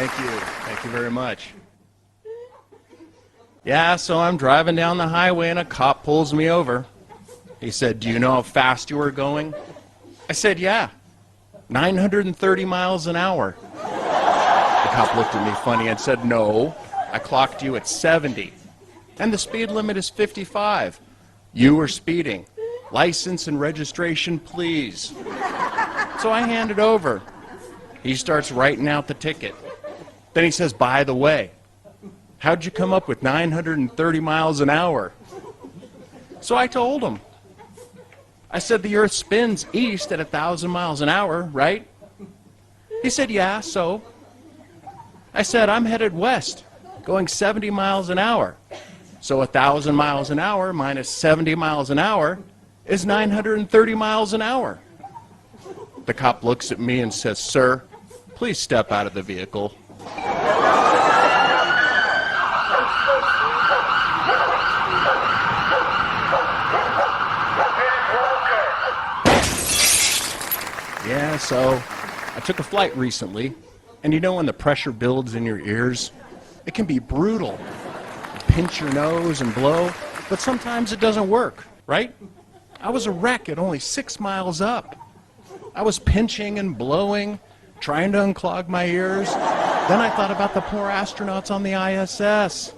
Thank you. Thank you very much. Yeah, so I'm driving down the highway and a cop pulls me over. He said, "Do you know how fast you were going?" I said, "Yeah, 930 miles an hour." The cop looked at me funny and said, "No, I clocked you at 70. And the speed limit is 55. You were speeding. License and registration, please." So I hand it over. He starts writing out the ticket. Then he says, "By the way, how'd you come up with 930 miles an hour?" So I told him. I said, "The earth spins east at 1,000 miles an hour, right?" He said, "Yeah, so?" I said, "I'm headed west, going 70 miles an hour. So 1,000 miles an hour minus 70 miles an hour is 930 miles an hour. The cop looks at me and says, "Sir, please step out of the vehicle." Yeah, so I took a flight recently, and you know when the pressure builds in your ears, it can be brutal. You pinch your nose and blow, but sometimes it doesn't work, right? I was a wreck at only 6 miles up. I was pinching and blowing, trying to unclog my ears. Then I thought about the poor astronauts on the ISS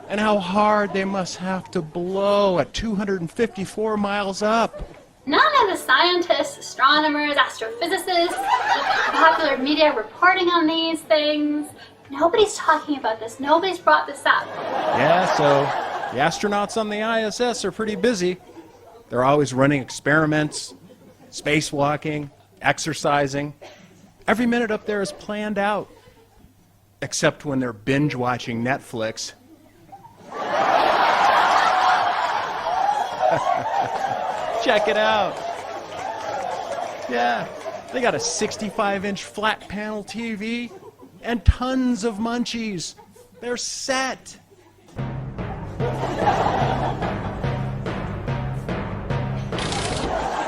and how hard they must have to blow at 254 miles up. None of the scientists, astronomers, astrophysicists, popular media reporting on these things, nobody's talking about this. Nobody's brought this up. Yeah, so the astronauts on the ISS are pretty busy. They're always running experiments, spacewalking, exercising. Every minute up there is planned out, except when they're binge watching Netflix. Check it out. Yeah, they got a 65-inch flat panel TV and tons of munchies. They're set.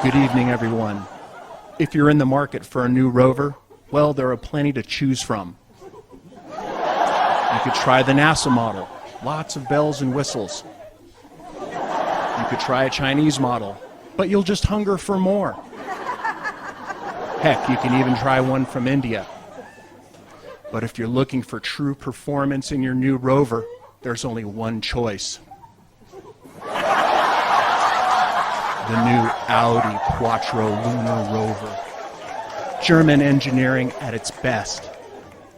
Good evening, everyone. If you're in the market for a new rover, well, there are plenty to choose from. You could try the NASA model, lots of bells and whistles. You could try a Chinese model, but you'll just hunger for more. Heck, you can even try one from India. But if you're looking for true performance in your new rover, there's only one choice. The new Audi Quattro Lunar Rover. German engineering at its best.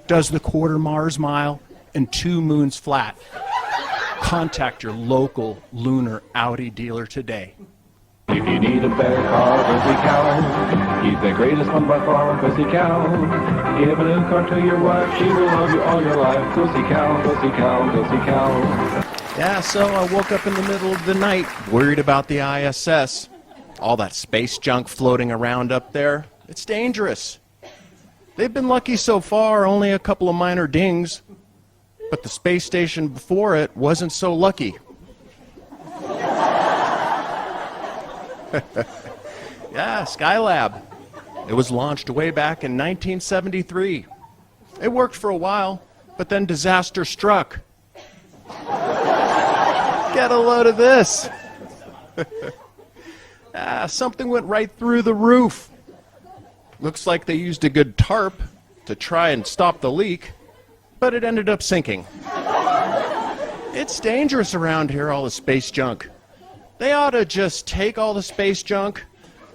Does the quarter Mars mile and 2 moons flat. Contact your local lunar Audi dealer today. If you need a better car, Pussy Cow. He's the greatest one by far, Pussy Cow. Give a new car to your wife, she will love you all your life. Pussy Cow, Pussy Cow, Pussy Cow. Yeah, so I woke up in the middle of the night, worried about the ISS. All that space junk floating around up there. It's dangerous. They've been lucky so far, only a couple of minor dings. But the space station before it wasn't so lucky. Yeah, Skylab. It was launched way back in 1973. It worked for a while, but then disaster struck. Get a load of this. Something went right through the roof. Looks like they used a good tarp to try and stop the leak, but it ended up sinking. It's dangerous around here, all the space junk. They ought to just take all the space junk,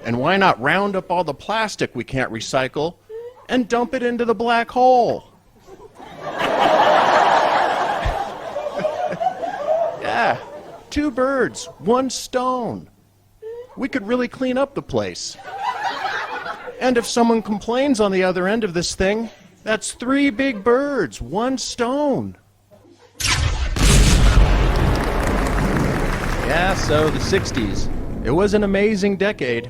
and why not round up all the plastic we can't recycle and dump it into the black hole? Yeah, 2 birds, 1 stone. We could really clean up the place. And if someone complains on the other end of this thing, that's 3 big birds, 1 stone. Yeah, so the 60s. It was an amazing decade.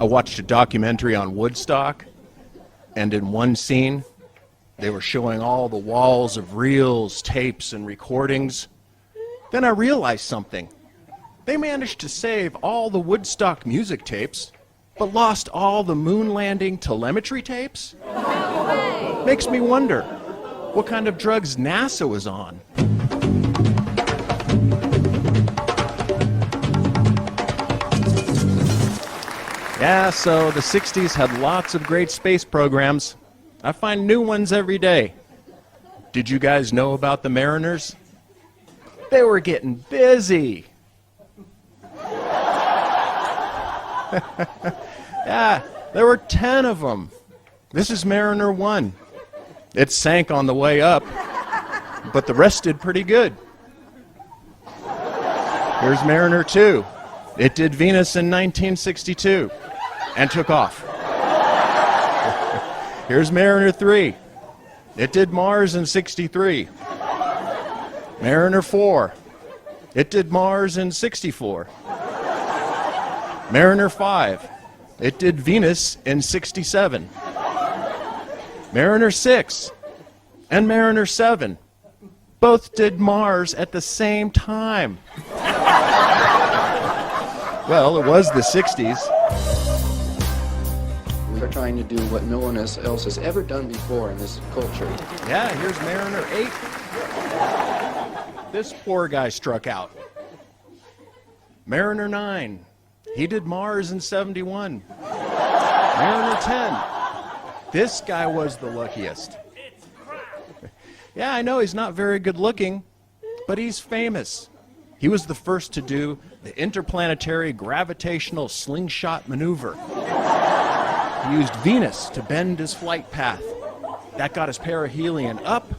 I watched a documentary on Woodstock, and in one scene, they were showing all the walls of reels, tapes, and recordings. Then I realized something. They managed to save all the Woodstock music tapes, but lost all the moon landing telemetry tapes? Makes me wonder, what kind of drugs NASA was on. Yeah, so the 60s had lots of great space programs. I find new ones every day. Did you guys know about the Mariners? They were getting busy. Yeah, there were 10 of them. This is Mariner 1. It sank on the way up, but the rest did pretty good. Here's Mariner 2. It did Venus in 1962 and took off. Here's Mariner 3. It did Mars in 63. Mariner 4. It did Mars in 64. Mariner 5. It did Venus in 67. Mariner 6 and Mariner 7 both did Mars at the same time. Well, it was the 60s. We're trying to do what no one else has ever done before in this culture. Yeah, here's Mariner 8. This poor guy struck out. Mariner 9. He did Mars in 71. Mariner 10. This guy was the luckiest. Yeah, I know he's not very good looking, but he's famous. He was the first to do the interplanetary gravitational slingshot maneuver. He used Venus to bend his flight path. That got his perihelion up,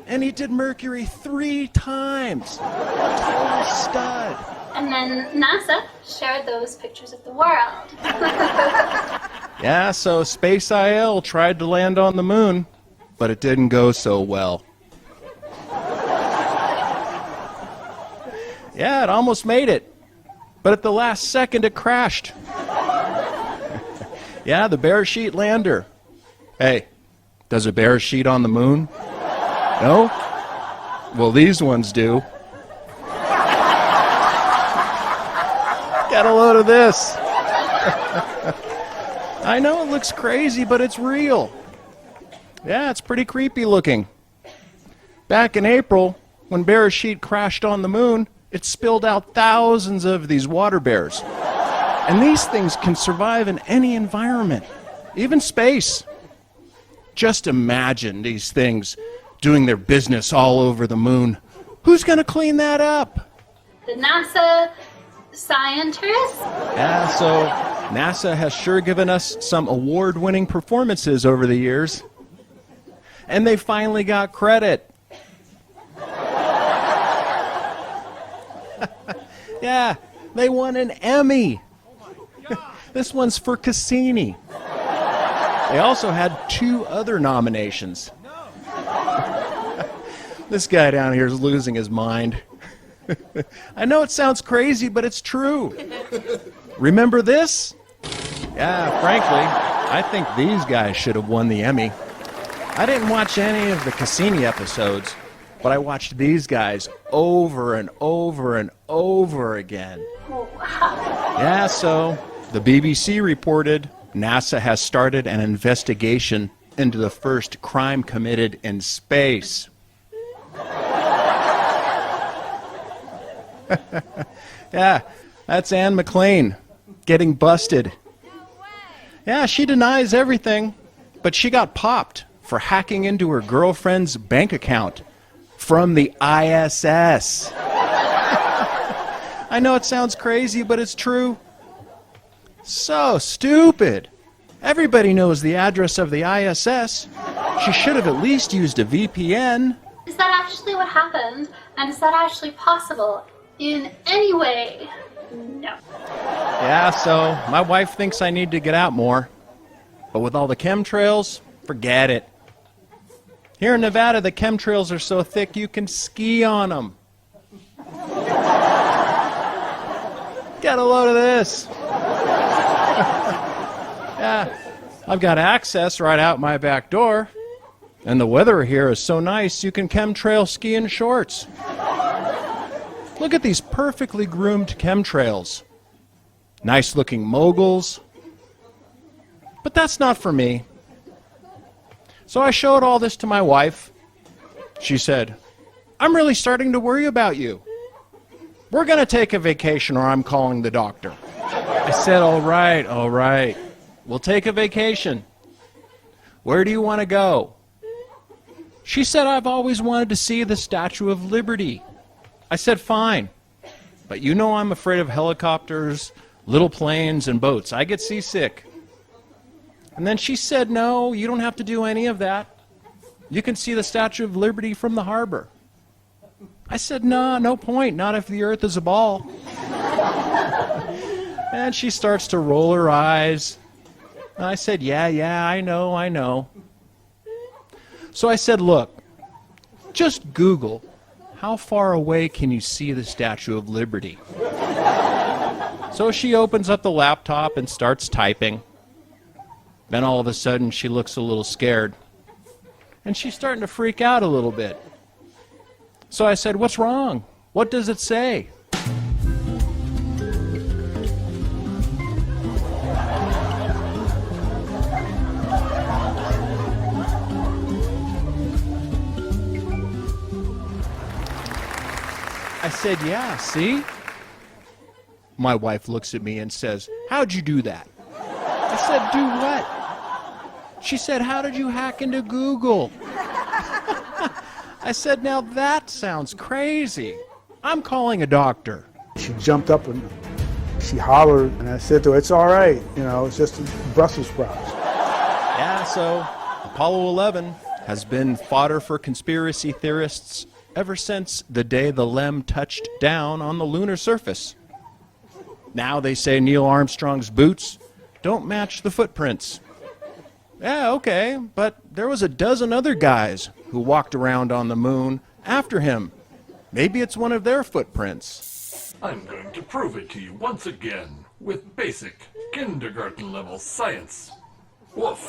and he did Mercury 3 times. Total stud. And then NASA shared those pictures of the world. Yeah, so Space IL tried to land on the moon, but it didn't go so well. Yeah, it almost made it, but at the last second it crashed. Yeah, the bare sheet lander. Hey, does a bare sheet on the moon? No? Well, these ones do. Get a load of this. I know it looks crazy, but it's real. Yeah, it's pretty creepy looking. Back in April, when Beresheet crashed on the moon, it spilled out thousands of these water bears. And these things can survive in any environment, even space. Just imagine these things doing their business all over the moon. Who's going to clean that up? The NASA scientists? Yeah, so NASA has sure given us some award-winning performances over the years. And they finally got credit. Yeah, they won an Emmy. This one's for Cassini. They also had 2 other nominations. This guy down here is losing his mind. I know it sounds crazy, but it's true. Remember this? Yeah, frankly, I think these guys should have won the Emmy. I didn't watch any of the Cassini episodes, but I watched these guys over and over and over again. Oh, wow. Yeah, so the BBC reported NASA has started an investigation into the first crime committed in space. Yeah, that's Anne McLean getting busted. Yeah, she denies everything, but she got popped for hacking into her girlfriend's bank account from the ISS. I know it sounds crazy, but it's true. So stupid. Everybody knows the address of the ISS. She should have at least used a VPN. Is that actually what happened? And is that actually possible in any way? No. Yeah, so my wife thinks I need to get out more. But with all the chemtrails, forget it. Here in Nevada, the chemtrails are so thick you can ski on them. Get a load of this. Yeah, I've got access right out my back door. And the weather here is so nice you can chemtrail ski in shorts. Look at these perfectly groomed chemtrails. Nice looking moguls. But that's not for me. So I showed all this to my wife, She said, I'm really starting to worry about you. We're going to take a vacation or I'm calling the doctor. I said, all right. We'll take a vacation. Where do you want to go? She said, I've always wanted to see the Statue of Liberty. I said, fine. But you know I'm afraid of helicopters, little planes, and boats. I get seasick. And then she said, no, you don't have to do any of that. You can see the Statue of Liberty from the harbor. I said, no point, not if the earth is a ball. And she starts to roll her eyes. And I said, yeah, I know. So I said, look, just Google, how far away can you see the Statue of Liberty? So she opens up the laptop and starts typing. Then all of a sudden she looks a little scared. And she's starting to freak out a little bit. So I said, what's wrong? What does it say? I said, yeah, see? My wife looks at me and says, how'd you do that? I said, do what? She said, how did you hack into Google? I said, now that sounds crazy. I'm calling a doctor. She jumped up and she hollered, and I said to her, it's all right, it's just Brussels sprouts. Yeah, so Apollo 11 has been fodder for conspiracy theorists ever since the day the LEM touched down on the lunar surface. Now they say Neil Armstrong's boots don't match the footprints. Yeah, okay, but there was a dozen other guys who walked around on the moon after him. Maybe it's one of their footprints. I'm going to prove it to you once again with basic kindergarten level science. Woof.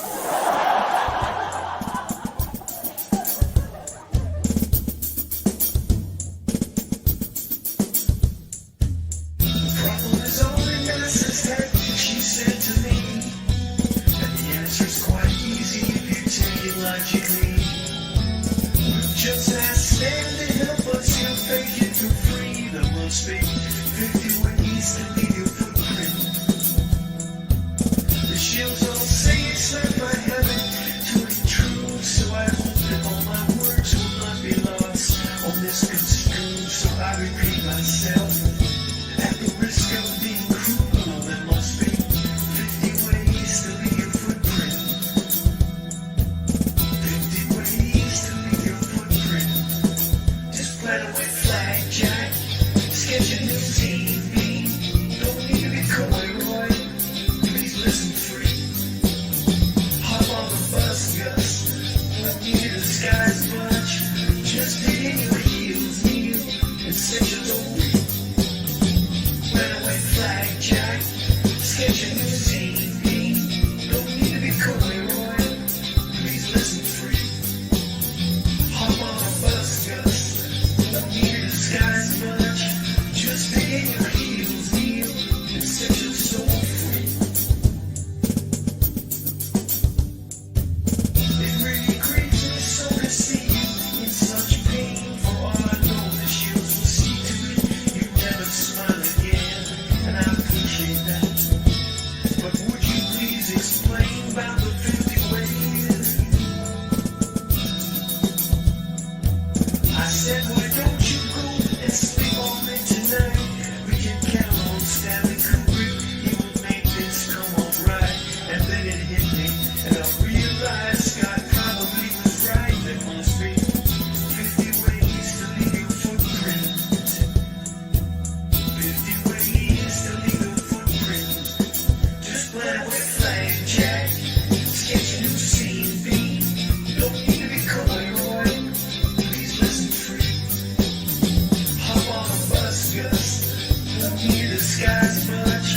Just ask Sam to help us, he'll fake it for free. The most big 50 ways to leave your footprint. The Shills all say it's not by heaven to be true, so I hope that all my words will not be lost or misconstrued. So I repeat myself at the risk of being cruel. There must be 50 ways to leave your footprint. 50 ways to leave your footprint. Just plant a white flag, Jack. Sketch a new TV. Don't need to be Roy. Please listen free. Hop on the bus, Gus. Don't need to disguise much. Just dig in your heels, kneel, and set your low. Plant a white flag, Jack. Sketch a new TV. Don't need to be Roy. Please listen free. Hop on the bus, Gus. Don't need to disguise much. Just dig in your heels, kneel, and set your soul free. It really grieves me so to see you in such pain. For all I know, the Shills will see to it you never smile again, and I appreciate that. But would you please explain about the 50 ways? I said, why don't you go and sleep on me tonight? We can count on Stanley Kubrick. He will make this come alright. And then it hit me, and I realized Scott probably was right. There must be 50 ways to leave your footprint. 50 ways to leave your footprint. Just plant a white flag, Jack. Sketch a new scene, B. Don't need to be Roy. Please listen free. Hop on a bus, Gus. Don't need to disguise much.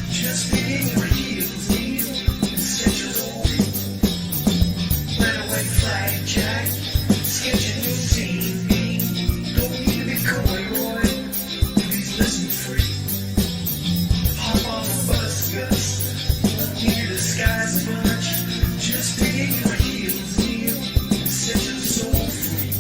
Just dig in your heels, kneel, and set your low. Plant a white flag, Jack. Sketch a new scene, B. Don't need to be Roy. Please listen free. Hop on a bus, Gus. Don't need to disguise much. Just dig in your heels, kneel, and set your soul free.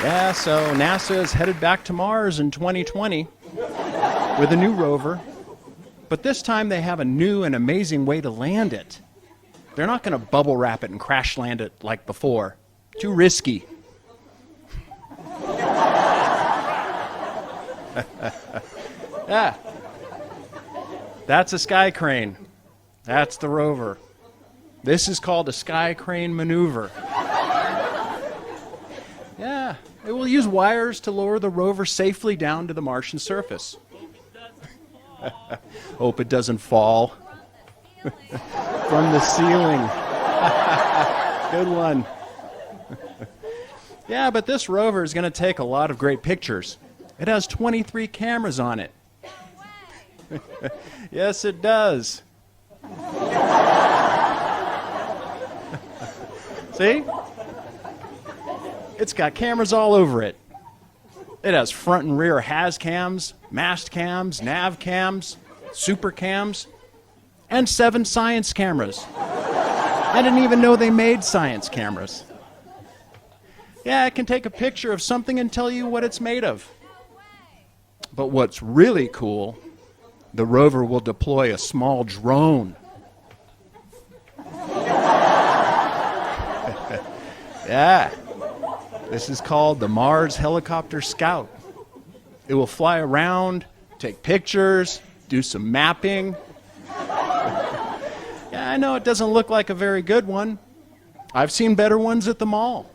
Yeah, so NASA is headed back to Mars in 2020 with a new rover. But this time they have a new and amazing way to land it. They're not going to bubble wrap it and crash land it like before. Too risky. Yeah. That's a sky crane. That's the rover. This is called a sky crane maneuver. Yeah, it will use wires to lower the rover safely down to the Martian surface. Hope it doesn't fall from the ceiling. Good one. Yeah, but this rover is going to take a lot of great pictures. It has 23 cameras on it. Yes, it does. See? It's got cameras all over it. It has front and rear has cams, mast cams, nav cams, super cams, and 7 science cameras. I didn't even know they made science cameras. Yeah, it can take a picture of something and tell you what it's made of. But what's really cool, the rover will deploy a small drone. Yeah, this is called the Mars Helicopter Scout. It will fly around, take pictures, do some mapping. Yeah, I know it doesn't look like a very good one. I've seen better ones at the mall.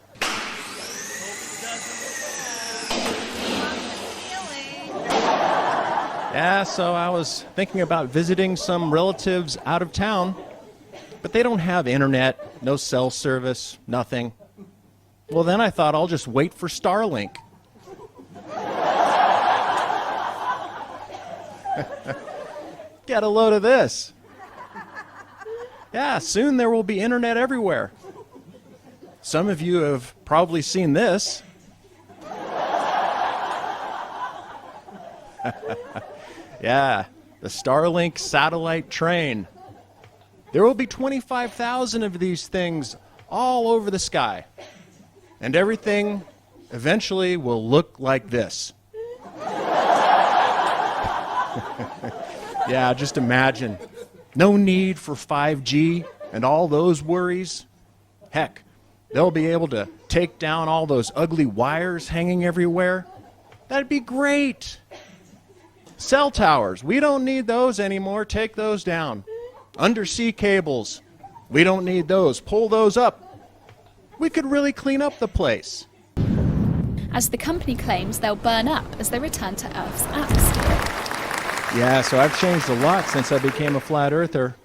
Yeah, so I was thinking about visiting some relatives out of town, but they don't have internet, no cell service, nothing. Well, then I thought I'll just wait for Starlink. Get a load of this. Yeah, soon there will be internet everywhere. Some of you have probably seen this. Yeah, the Starlink satellite train. There will be 25,000 of these things all over the sky. And everything eventually will look like this. Yeah, just imagine. No need for 5G and all those worries. Heck, they'll be able to take down all those ugly wires hanging everywhere. That'd be great. Cell towers, we don't need those anymore. Take those down. Undersea cables, we don't need those. Pull those up. We could really clean up the place. As the company claims, they'll burn up as they return to Earth's atmosphere. Yeah, so I've changed a lot since I became a flat earther.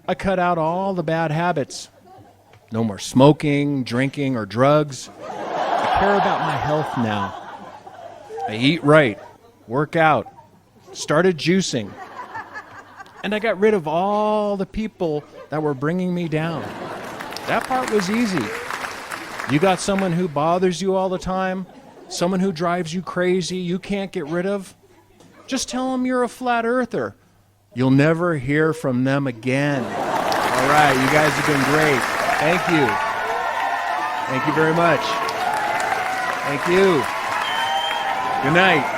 I cut out all the bad habits. No more smoking, drinking, or drugs. I care about my health now. I eat right, work out, started juicing. And I got rid of all the people that were bringing me down. That part was easy. You got someone who bothers you all the time, someone who drives you crazy, you can't get rid of. Just tell them you're a flat earther. You'll never hear from them again. All right, you guys have been great. Thank you. Thank you very much. Thank you. Good night.